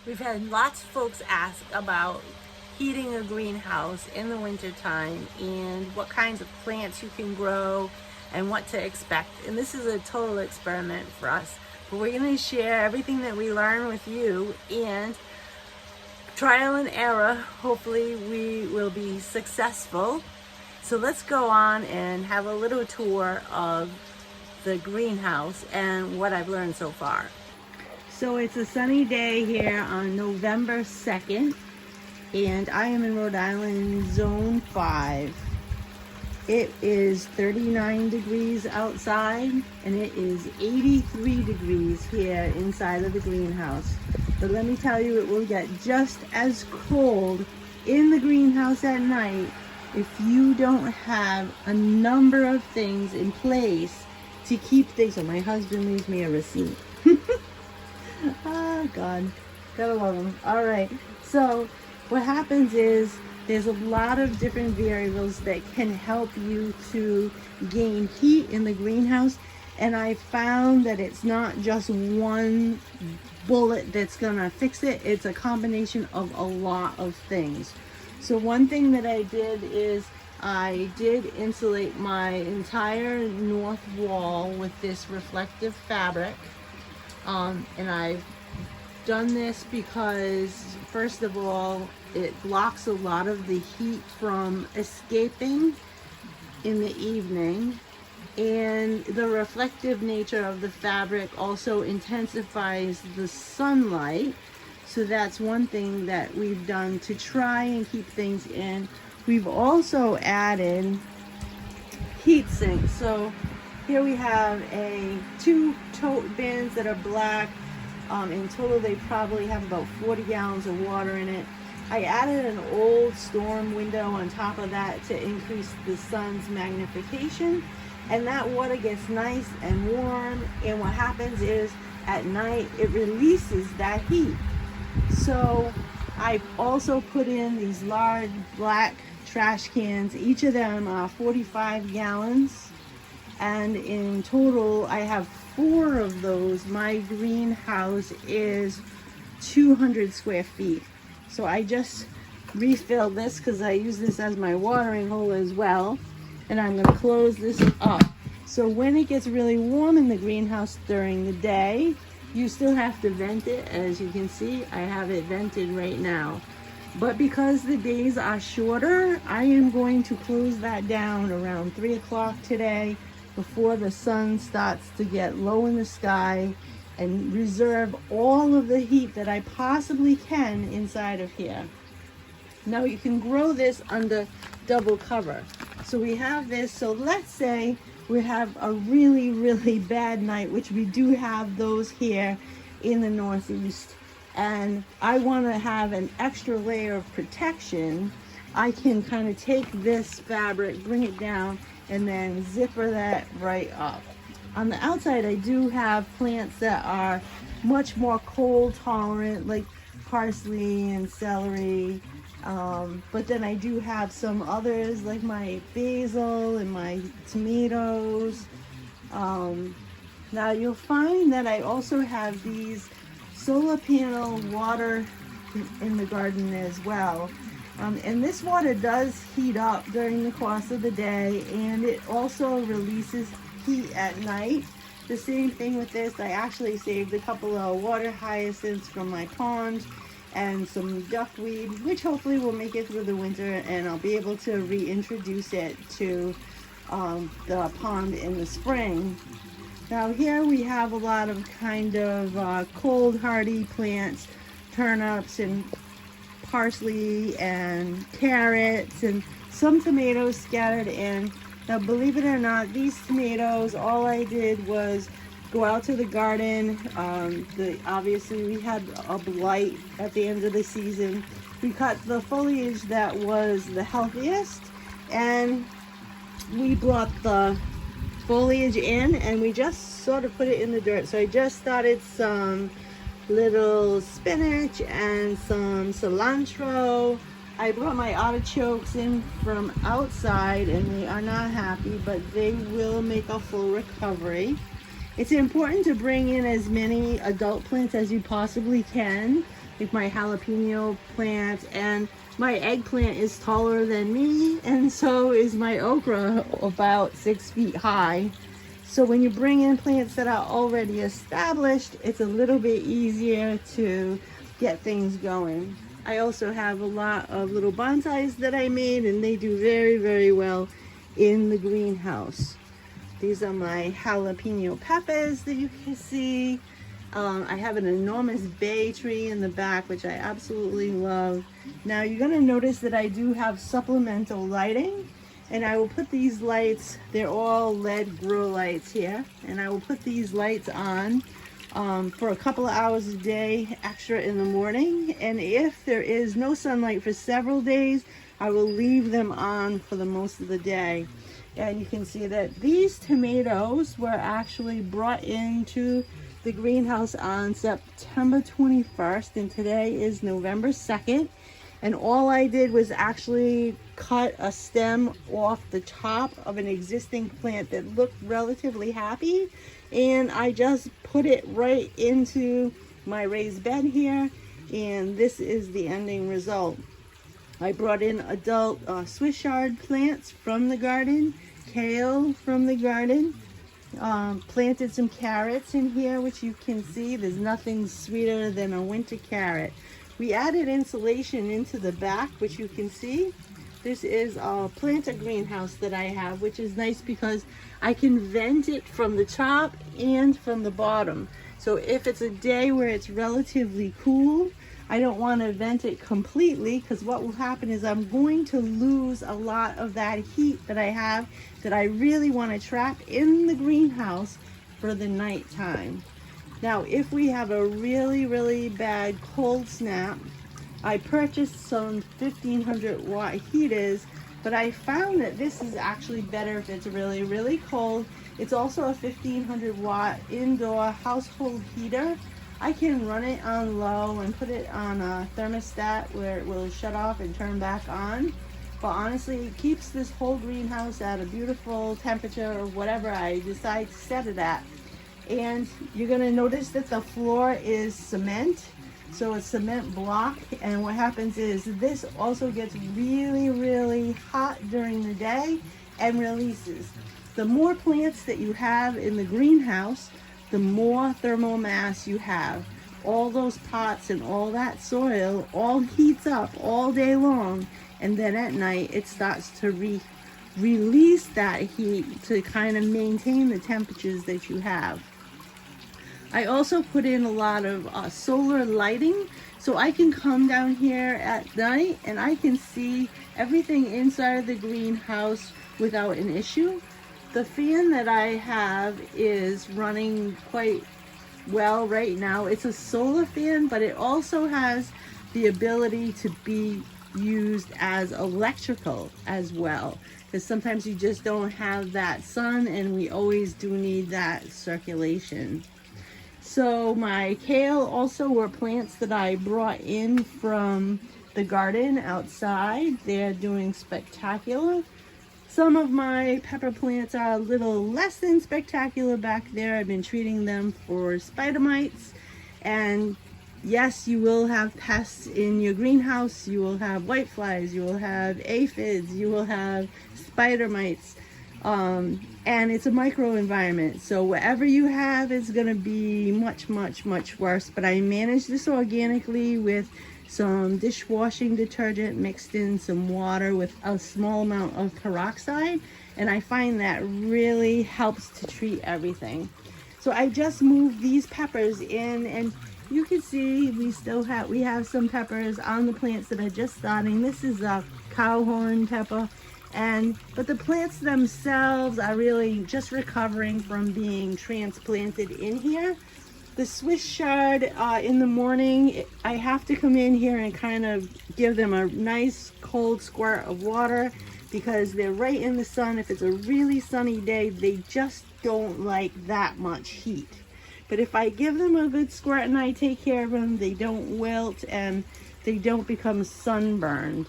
We've had lots of folks ask about heating a greenhouse in the wintertime and what kinds of plants you can grow and what to expect. And this is a total experiment for us. But we're going to share everything that we learn with you and trial and error. Hopefully we will be successful. So let's go on and have a little tour of the greenhouse and what I've learned so far. So it's a sunny day here on November 2nd, and I am in Rhode Island, Zone 5. It is 39 degrees outside, and it is 83 degrees here inside of the greenhouse. But let me tell you, it will get just as cold in the greenhouse at night if you don't have a number of things in place to keep things. So my husband leaves me a receipt. Oh God, gotta love them. All right, so what happens is there's a lot of different variables that can help you to gain heat in the greenhouse, and I found that it's not just one bullet that's gonna fix it. It's a combination of a lot of things. So one thing that I did is I did insulate my entire north wall with this reflective fabric. And I've done this because, first of all, it blocks a lot of the heat from escaping in the evening, and the reflective nature of the fabric also intensifies the sunlight. So that's one thing that we've done to try and keep things in. We've also added heat sinks. So here we have two tote bins that are black. In total, they probably have about 40 gallons of water in it. I added an old storm window on top of that to increase the sun's magnification. And that water gets nice and warm. And what happens is at night, it releases that heat. So I've also put in these large black trash cans. Each of them are 45 gallons. And in total, I have 4 of those. My greenhouse is 200 square feet. So I just refilled this because I use this as my watering hole as well. And I'm going to close this up. So when it gets really warm in the greenhouse during the day, you still have to vent it. As you can see, I have it vented right now. But because the days are shorter, I am going to close that down around 3 o'clock today, before the sun starts to get low in the sky, and reserve all of the heat that I possibly can inside of here. Now you can grow this under double cover. So we have this, so let's say we have a really, really bad night, which we do have those here in the Northeast, and I want to have an extra layer of protection. I can kind of take this fabric, bring it down, and then zipper that right up. On the outside, I do have plants that are much more cold tolerant, like parsley and celery. But then I do have some others, like my basil and my tomatoes. Now you'll find that I also have these solar panel water in the garden as well. And this water does heat up during the course of the day, and it also releases heat at night. The same thing with this. I actually saved a couple of water hyacinths from my pond and some duckweed, which hopefully will make it through the winter, and I'll be able to reintroduce it to the pond in the spring. Now here we have a lot of kind of cold hardy plants, turnips and parsley and carrots and some tomatoes scattered in. Now believe it or not, these tomatoes, all I did was go out to the garden. Obviously we had a blight at the end of the season. We cut the foliage that was the healthiest, and we brought the foliage in, and we just sort of put it in the dirt. So I just started some little spinach and some cilantro. I brought my artichokes in from outside, and they are not happy, but they will make a full recovery. It's important to bring in as many adult plants as you possibly can. like my jalapeno plant, and my eggplant is taller than me, and so is my okra, about 6 feet high. So when you bring in plants that are already established, it's a little bit easier to get things going. I also have a lot of little bonsais that I made, and they do very, very well in the greenhouse. These are my jalapeno peppers that you can see. I have an enormous bay tree in the back, which I absolutely love. Now you're gonna notice that I do have supplemental lighting, and I will put these lights, they're all LED grow lights here, and I will put these lights on for a couple of hours a day extra in the morning. And if there is no sunlight for several days, I will leave them on for the most of the day. And you can see that these tomatoes were actually brought into the greenhouse on September 21st, and today is November 2nd. And all I did was actually cut a stem off the top of an existing plant that looked relatively happy, and I just put it right into my raised bed here, and this is the ending result. I brought in adult Swiss chard plants from the garden, kale from the garden, planted some carrots in here, which you can see there's nothing sweeter than a winter carrot. We added insulation into the back, which you can see. This is a planter greenhouse that I have, which is nice because I can vent it from the top and from the bottom. So if it's a day where it's relatively cool, I don't want to vent it completely, because what will happen is I'm going to lose a lot of that heat that I have that I really want to trap in the greenhouse for the night time. Now, if we have a really, really bad cold snap, I purchased some 1500 watt heaters, but I found that this is actually better if it's really, really cold. It's also a 1500 watt indoor household heater. I can run it on low and put it on a thermostat where it will shut off and turn back on. But honestly, it keeps this whole greenhouse at a beautiful temperature or whatever I decide to set it at. And you're gonna notice that the floor is cement. So it's cement block, and what happens is this also gets really, really hot during the day and releases. The more plants that you have in the greenhouse, the more thermal mass you have. All those pots and all that soil all heats up all day long, and then at night it starts to release that heat to kind of maintain the temperatures that you have. I also put in a lot of solar lighting, so I can come down here at night and I can see everything inside the greenhouse without an issue. The fan that I have is running quite well right now. It's a solar fan, but it also has the ability to be used as electrical as well, because sometimes you just don't have that sun, and we always do need that circulation. So my kale also were plants that I brought in from the garden outside. They're doing spectacular. Some of my pepper plants are a little less than spectacular back there. I've been treating them for spider mites. And yes, you will have pests in your greenhouse. You will have whiteflies, you will have aphids, you will have spider mites. And it's a micro environment, so whatever you have is going to be much, much, much worse. But I managed this organically with some dishwashing detergent mixed in some water with a small amount of peroxide, and I find that really helps to treat everything. So I just moved these peppers in, and you can see we have some peppers on the plants that are just starting. This is a cowhorn pepper. But the plants themselves are really just recovering from being transplanted in here. The Swiss chard, in the morning, I have to come in here and kind of give them a nice cold squirt of water, because they're right in the sun. If it's a really sunny day, they just don't like that much heat. But if I give them a good squirt and I take care of them, they don't wilt and they don't become sunburned.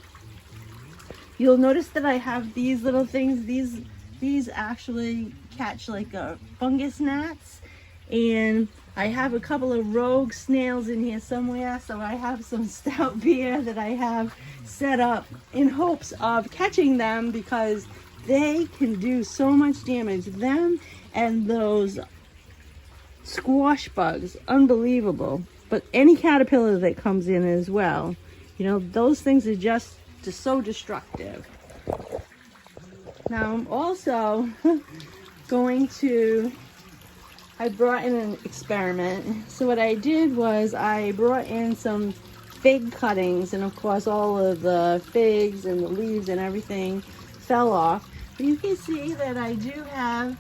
You'll notice that I have these little things. These actually catch like fungus gnats, and I have a couple of rogue snails in here somewhere, so I have some stout beer that I have set up in hopes of catching them because they can do so much damage. Them and those squash bugs, unbelievable. But any caterpillar that comes in as well, you know, those things are just so destructive. Now I'm also going to, I brought in an experiment. So what I did was I brought in some fig cuttings, and of course all of the figs and the leaves and everything fell off. But you can see that I do have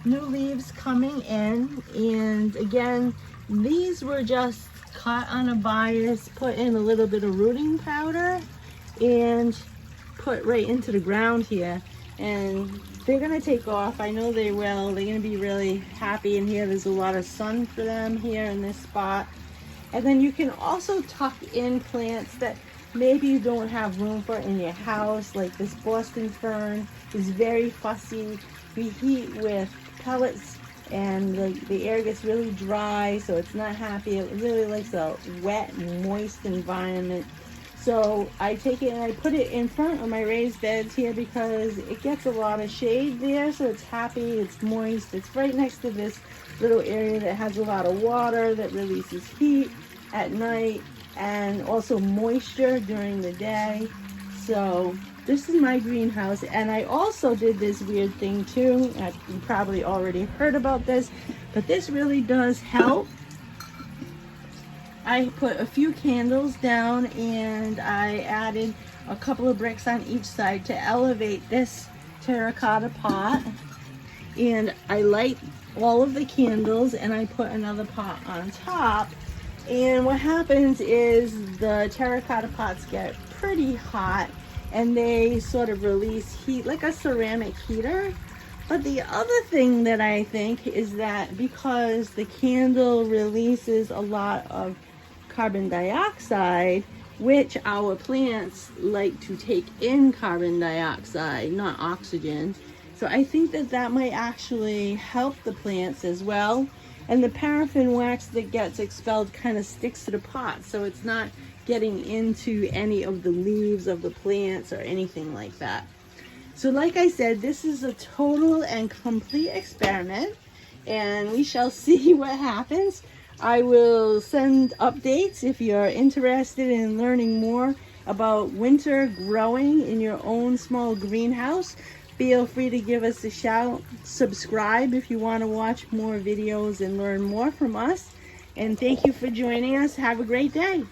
new leaves coming in, and again, these were just cut on a bias, put in a little bit of rooting powder and put right into the ground here, and they're gonna take off. I know they will. They're gonna be really happy in here. There's a lot of sun for them here in this spot. And then you can also tuck in plants that maybe you don't have room for in your house, like this Boston fern is very fussy. We heat with pellets and the air gets really dry, so it's not happy. It really likes a wet, moist environment. So I take it and I put it in front of my raised beds here because it gets a lot of shade there, so it's happy, it's moist. It's right next to this little area that has a lot of water that releases heat at night and also moisture during the day. So this is my greenhouse, and I also did this weird thing too. You probably already heard about this, but this really does help. I put a few candles down and I added a couple of bricks on each side to elevate this terracotta pot, and I light all of the candles and I put another pot on top. And what happens is the terracotta pots get pretty hot and they sort of release heat like a ceramic heater. But the other thing that I think is that because the candle releases a lot of carbon dioxide, which our plants like to take in carbon dioxide, not oxygen. So I think that that might actually help the plants as well. And the paraffin wax that gets expelled kind of sticks to the pot, so it's not getting into any of the leaves of the plants or anything like that. So like I said, this is a total and complete experiment, and we shall see what happens. I will send updates if you're interested in learning more about winter growing in your own small greenhouse. Feel free to give us a shout. Subscribe if you want to watch more videos and learn more from us. And thank you for joining us. Have a great day.